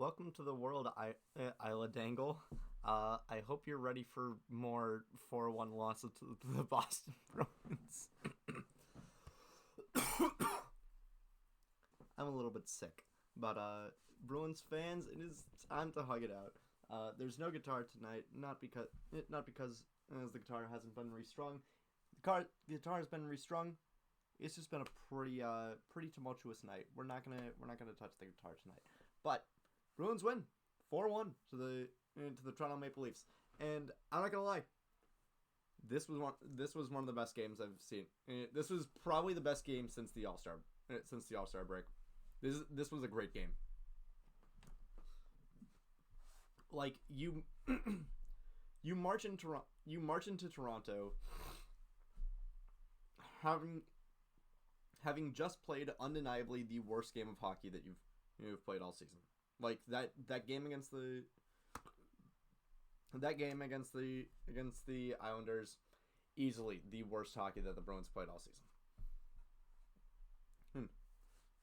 Welcome to the world, Isla Dangle. I hope you're ready for more 4-1 losses to the Boston Bruins. I'm a little bit sick, but Bruins fans, it is time to hug it out. There's no guitar tonight, not because as the guitar hasn't been restrung. The guitar has been restrung. It's just been a pretty tumultuous night. We're not gonna touch the guitar tonight, but Bruins win 4-1 to the Toronto Maple Leafs, and I'm not gonna lie. This was one of the best games I've seen. This was probably the best game since the All-Star break. This was a great game. Like you you march into Toronto having just played undeniably the worst game of hockey that you've played all season. Like that game against the Islanders, easily the worst hockey that the Bruins played all season.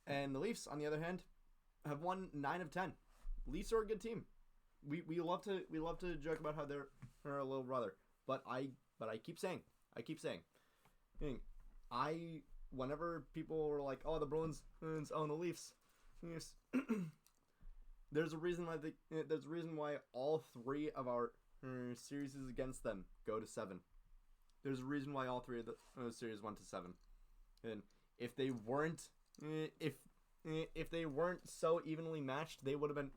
And the Leafs, on the other hand, have won 9 of 10. Leafs are a good team. We love to joke about how they're a little brother, but I keep saying, whenever people were like, oh, the Bruins own the Leafs, there's a reason why all 3 of our series against them go to 7. There's a reason why all 3 of the series went to 7. And if they weren't so evenly matched, they would have been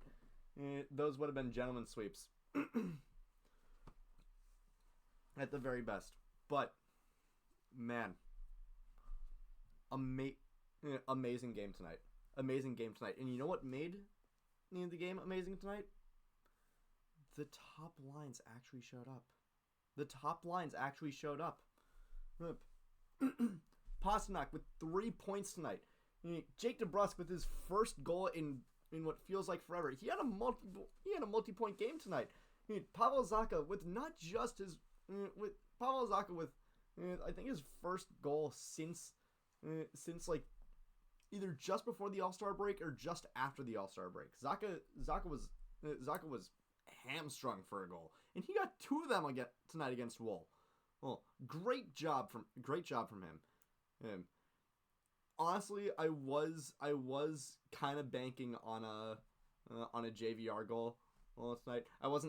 those would have been gentlemen sweeps at the very best. But man, amazing game tonight. And you know what made the game amazing tonight? The top lines actually showed up. Pasternak with 3 points tonight. Jake DeBrusk with his first goal in what feels like forever. He had a multi-point game tonight. Pavel Zacha with not just his I think his first goal since like either just before the All-Star break or just after the All-Star break. Zacha was hamstrung for a goal, and he got 2 of them again tonight against Wool. Well, great job from him. Honestly, I was kind of banking on a JVR goal tonight. I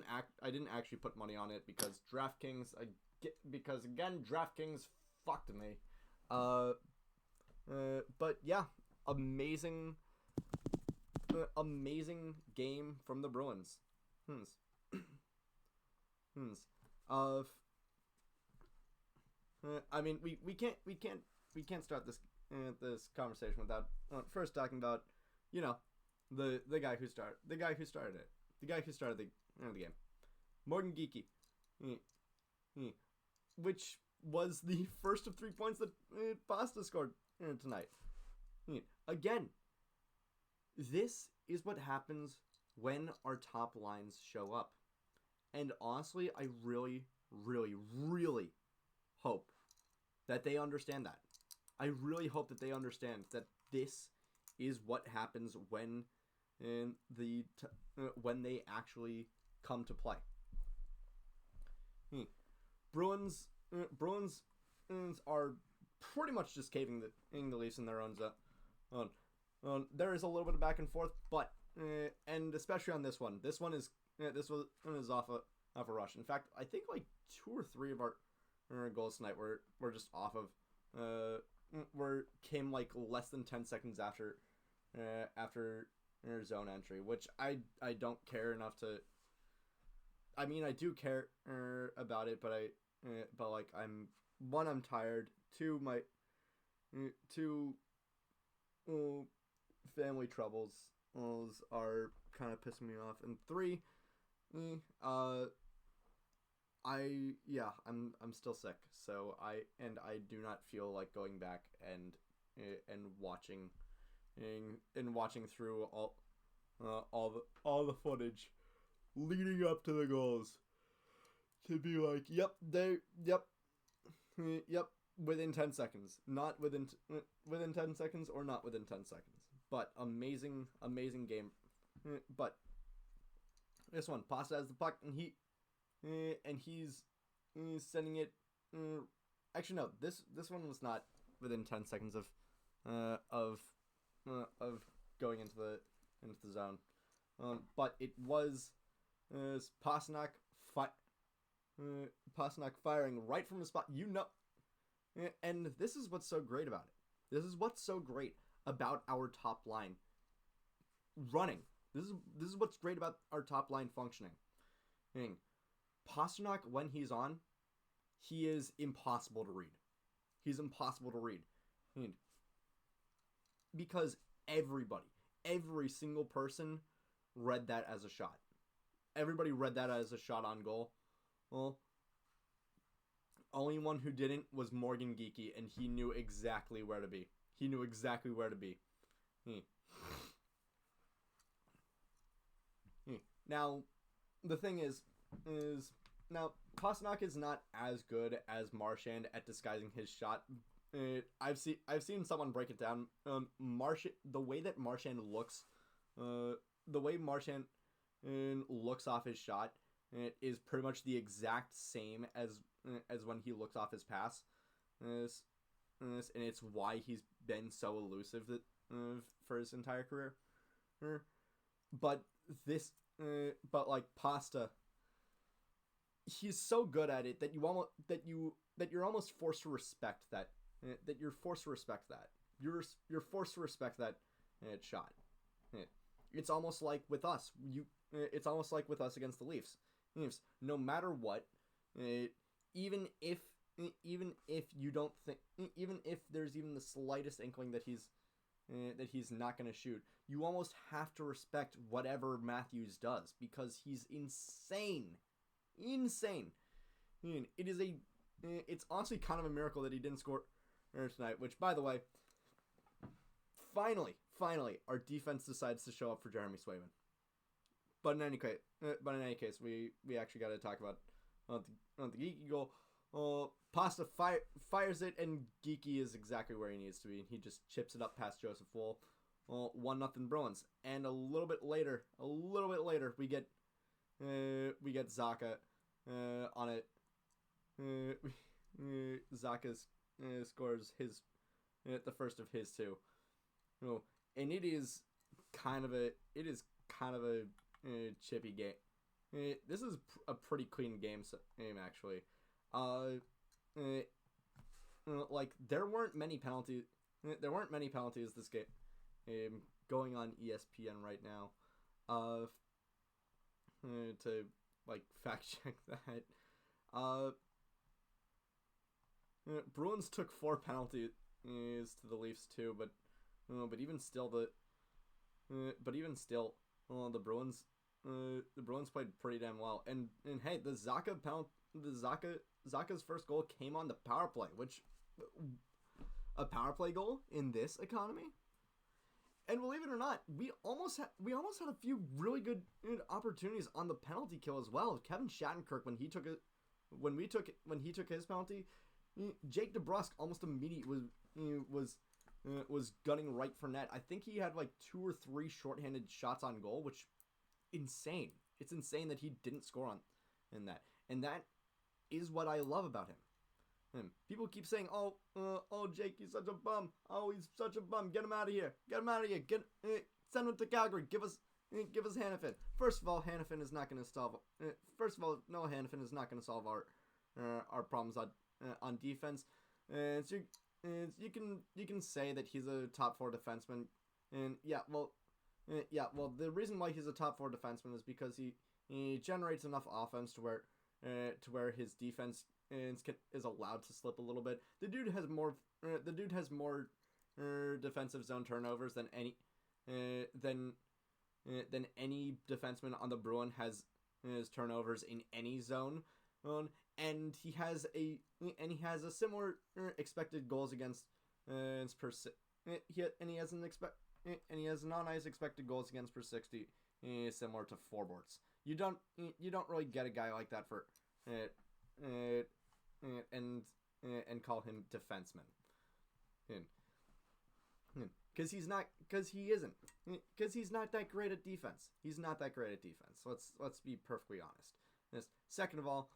didn't actually put money on it because DraftKings fucked me. But yeah, amazing game from the Bruins. I mean, we can't start this conversation without first talking about the guy who started it, the guy who started the game, Morgan Geekie, which was the first of 3 points that Pasta scored tonight. Again, this is what happens when our top lines show up. And honestly, I really, really, really hope that they understand that. I really hope that they understand that this is what happens when when they actually come to play. Bruins are pretty much just caving the Leafs in their own zone. There is a little bit of back and forth, but and especially on this one. This one is off a rush. In fact, I think like 2 or 3 of our goals tonight were just off of came like less than 10 seconds after zone entry, which I don't care enough to. I mean, I do care about it, but like I'm tired. 2, my 2 family troubles are kind of pissing me off, and 3, I'm still sick, so I do not feel like going back and watching through all the footage leading up to the goals to be like, yep, within 10 seconds, not within 10 seconds or not within 10 seconds, but amazing game, but This one, Pasta has the puck, and he's sending it. Actually, no. This one was not within 10 seconds of going into the zone, but it was Pasternak firing right from the spot. And this is what's so great about it. This is what's so great about our top line running. This is what's great about our top line functioning. Pasternak, when he's on, he is impossible to read. He's impossible to read. Because every single person read that as a shot. Everybody read that as a shot on goal. Well, only one who didn't was Morgan Geekie, and he knew exactly where to be. Now, the thing is now Pasternak is not as good as Marchand at disguising his shot. I've seen someone break it down. The way that Marchand looks, the way Marchand looks off his shot, is pretty much the exact same as when he looks off his pass. And it's why he's been so elusive for his entire career. But like Pasta, he's so good at it that you're almost forced to respect that. You're forced to respect that. You're forced to respect that shot. It's almost like with us. It's almost like with us against the Leafs. No matter what, even if you don't think, even if there's even the slightest inkling that he's not going to shoot, you almost have to respect whatever Matthews does because he's insane. It's honestly kind of a miracle that he didn't score tonight. Which, by the way, finally, our defense decides to show up for Jeremy Swayman. But in any case, we actually got to talk about the Geekie goal. Pasta fires it, and Geekie is exactly where he needs to be, and he just chips it up past Joseph Woll. 1-0 Bruins, and a little bit later, we get Zacha on it. Zacha scores the first of his two. And it is kind of a chippy game. This is a pretty clean game actually. Like there weren't many penalties this game. Going on ESPN right now. To like fact check that. Bruins took 4 penalties to the Leafs too, but even still the Bruins played pretty damn well. And hey, Zacha's first goal came on the power play, which a power play goal in this economy. And believe it or not, we almost had a few really good opportunities on the penalty kill as well. Kevin Shattenkirk when he took his penalty, Jake DeBrusk almost immediately was gunning right for net. I think he had like 2 or 3 shorthanded shots on goal, which insane. It's insane that he didn't score in that, and that is what I love about him. People keep saying, "Oh, Jake, he's such a bum. Oh, he's such a bum. Get him out of here. Send him to Calgary. Give us Hanifin." First of all, Hanifin is not going to solve. Noah Hanifin is not going to solve our problems on defense. So you can say that he's a top 4 defenseman, and the reason why he's a top 4 defenseman is because he generates enough offense to where his defense is allowed to slip a little bit. The dude has more defensive zone turnovers than any defenseman on the Bruin has turnovers in any zone. And he has a similar expected goals against per he has non-ice expected goals against per 60 similar to forwards. You don't really get a guy like that for and call him defenseman. because he isn't, because he's not that great at defense. He's not that great at defense. Let's be perfectly honest. Second of all,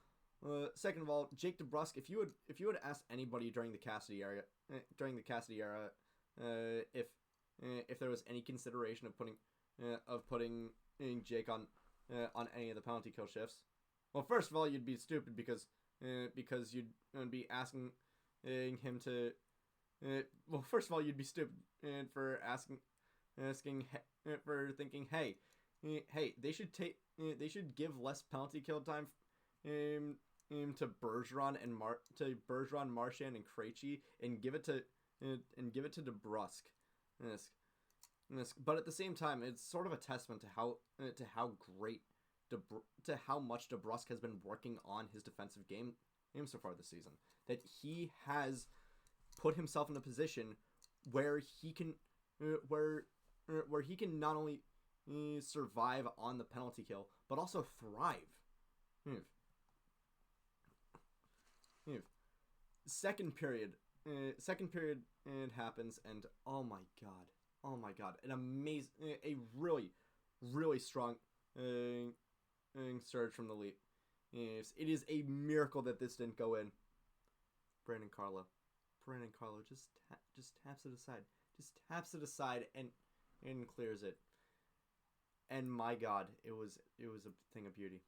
Jake DeBrusk. If you would ask anybody during the Cassidy era, if there was any consideration of putting Jake on any of the penalty kill shifts, well, first of all, you'd be stupid because you'd be asking him to. Well, first of all, you'd be stupid for asking for thinking, hey, they should give less penalty kill time to Bergeron Marchand and Krejci and give it to DeBrusk. But at the same time, it's sort of a testament to how great to how much DeBrusk has been working on his defensive game so far this season, that he has put himself in a position where he can not only survive on the penalty kill but also thrive. Second period it happens, and oh my god, an amazing, a really strong surge from the lead. It is a miracle that this didn't go in. Brandon Carlo just taps it aside and clears it. And my god, it was a thing of beauty.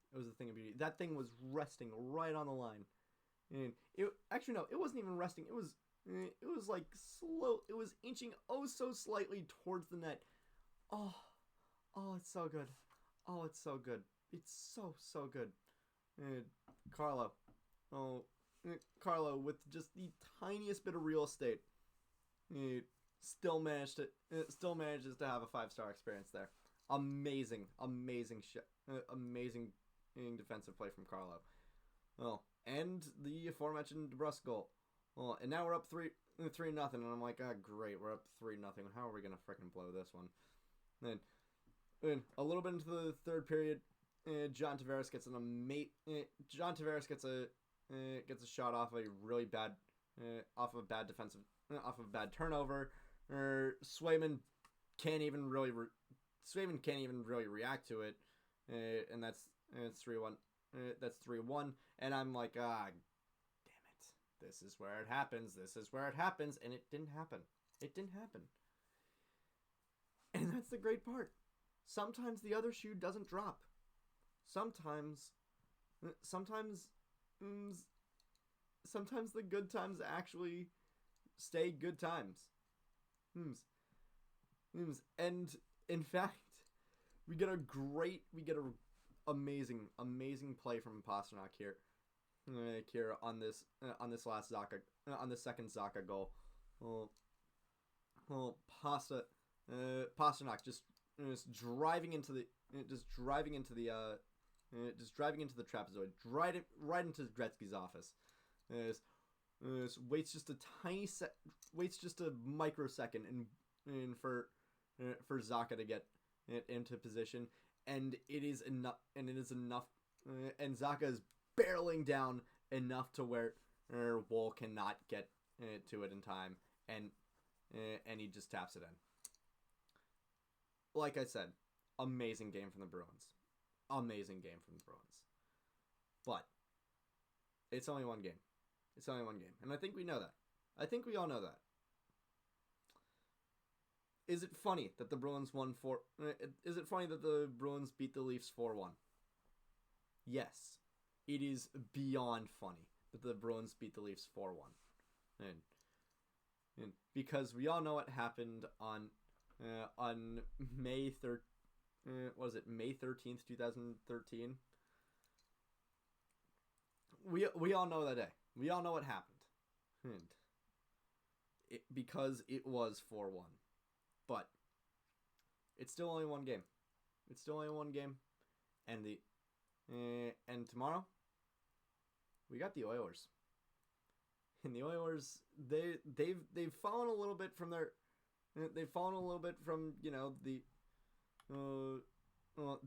That thing was resting right on the line. And it wasn't even resting. It was like slow. It was inching so slightly towards the net. Oh, it's so good. It's so good. Carlo with just the tiniest bit of real estate, still manages to have a 5-star experience there. Amazing defensive play from Carlo. Oh, and the aforementioned DeBrusk goal. Well, and now we're up 3-0, and I'm like, great, we're up 3-0. How are we gonna freaking blow this one? Then a little bit into the third period, John Tavares gets gets a shot off a really bad off of a bad turnover. Swayman can't even really react to it, and that's 3-1. That's 3-1, and I'm like, damn it, this is where it happens, and it didn't happen. And that's the great part. Sometimes the other shoe doesn't drop. Sometimes the good times actually stay good times. And in fact, we get an amazing play from Pastrnak here on this last Zacha, on the second Zacha goal. Pastrnak just driving into the trapezoid, right into Gretzky's office. Waits just a microsecond and for Zacha to get it into position, and it is enough. And Zacha is barreling down enough to where Woll cannot get to it in time, and he just taps it in. Like I said, amazing game from the Bruins. But it's only one game. And I think we know that. I think we all know that. Is it funny that the Bruins beat the Leafs 4-1? Yes. It is beyond funny that the Bruins beat the Leafs 4-1. And because we all know what happened on May 13th, 2013. We all know that day. We all know what happened. Because it was 4-1. But it's still only one game. And tomorrow we got the Oilers. And the Oilers, they've fallen a little bit from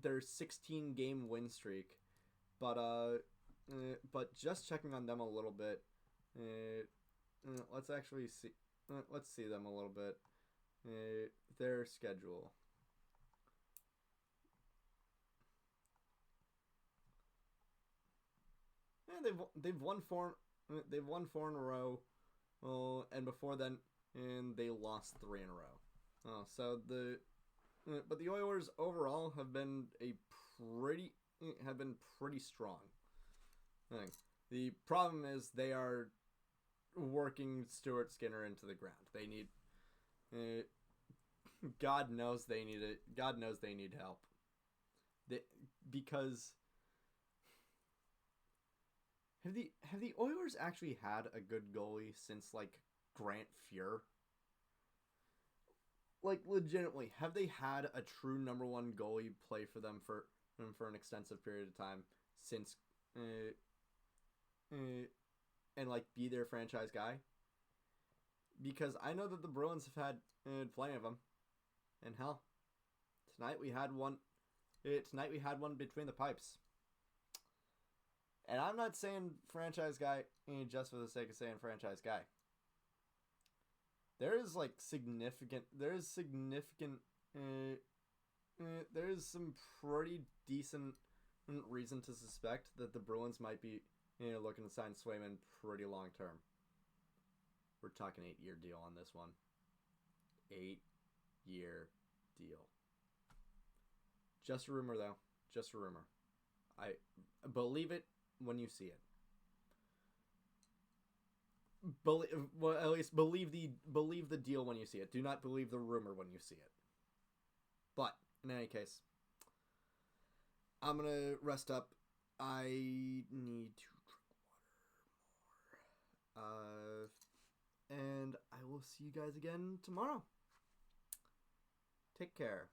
their 16-game win streak, but just checking on them a little bit, let's see them a little bit. their schedule. Yeah, they've won four in a row. Oh, and before then, and they lost three in a row. Oh, so but the Oilers overall pretty have been pretty strong. The problem is they are working Stuart Skinner into the ground. They need, God knows they need it. God knows they need help. Because have the Oilers actually had a good goalie since like Grant Fuhr? Like legitimately, have they had a true number one goalie play for them for an extensive period of time since and like be their franchise guy? Because I know that the Bruins have had plenty of them, and hell, tonight we had one. Tonight we had one between the pipes. And I'm not saying franchise guy just for the sake of saying franchise guy. There is like significant. There is significant. There is some pretty decent reason to suspect that the Bruins might be looking to sign Swayman pretty long term. We're talking 8-year deal on this one. 8-year deal. Just a rumor, though. Just a rumor. I believe it when you see it. Well, at least believe the deal when you see it. Do not believe the rumor when you see it. But in any case, I'm gonna rest up. I need to drink water more. And I will see you guys again tomorrow. Take care.